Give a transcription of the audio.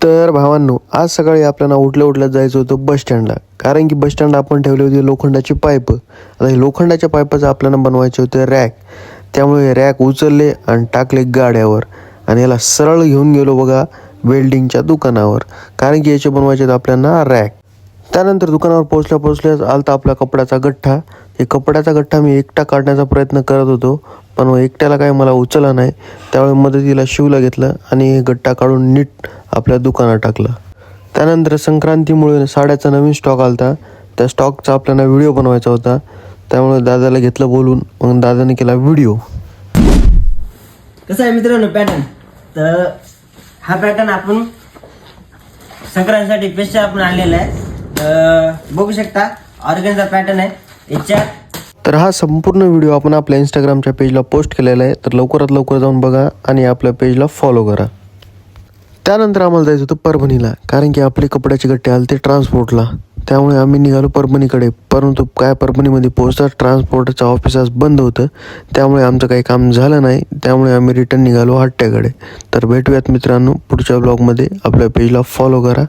तर भावांनो, आज सकाळी आपल्याला उठल्या जायचं होतं बस स्टँडला. कारण की बस स्टँड आपण ठेवले होते लोखंडाची पाईप. आता हे लोखंडाच्या पाईपाचं आपल्याला बनवायचे होते रॅक. त्यामुळे रॅक उचलले आणि टाकले गाड्यावर आणि याला सरळ घेऊन गेलो बघा वेल्डिंगच्या दुकानावर. कारण की याचे बनवायचे आपल्याला रॅक. त्यानंतर दुकानावर पोचल्याच आलता आपला कपड्याचा गठ्ठा. हे कपड्याचा गठ्ठा मी एकटा काढण्याचा प्रयत्न करत होतो, पण एकट्याला काही मला उचलला नाही. त्यामुळे मदतीला शिवला घेतलं आणि हे गठ्ठा काढून नीट आपल्या दुकानात टाकलं. त्यानंतर संक्रांतीमुळे साड्याचा नवीन स्टॉक आलता. त्या स्टॉकचा आपल्याला व्हिडिओ बनवायचा होता. त्यामुळे दादाला घेतलं बोलून, मग दादाने केला व्हिडिओ. कसं आहे मित्रांनो पॅटर्न, तर हा पॅटर्न आपण संक्रांतीसाठी स्पेशल आपण आणलेला आहे. बघू शकता ऑर्गनचा पॅटर्न आहे याच्यात. तर हा संपूर्ण व्हिडिओ आपण आपल्या इंस्टाग्रामच्या पेजला पोस्ट केलेला आहे. तर लवकरात लवकर जाऊन बघा आणि आपल्या पेजला फॉलो करा. त्यानंतर आम्हाला जायचं होतं परभणीला. कारण की आपले कपड्याचे गट्टे आले ते ट्रान्सपोर्टला. त्यामुळे आम्ही निघालो परभणीकडे. परंतु काय परभणीमध्ये पोहोचता ट्रान्सपोर्टचं ऑफिस आज बंद होतं. त्यामुळे आमचं काही काम झालं नाही. त्यामुळे आम्ही रिटर्न निघालो हट्ट्याकडे. तर भेटूयात मित्रांनो पुढच्या ब्लॉगमध्ये. आपल्या पेजला फॉलो करा.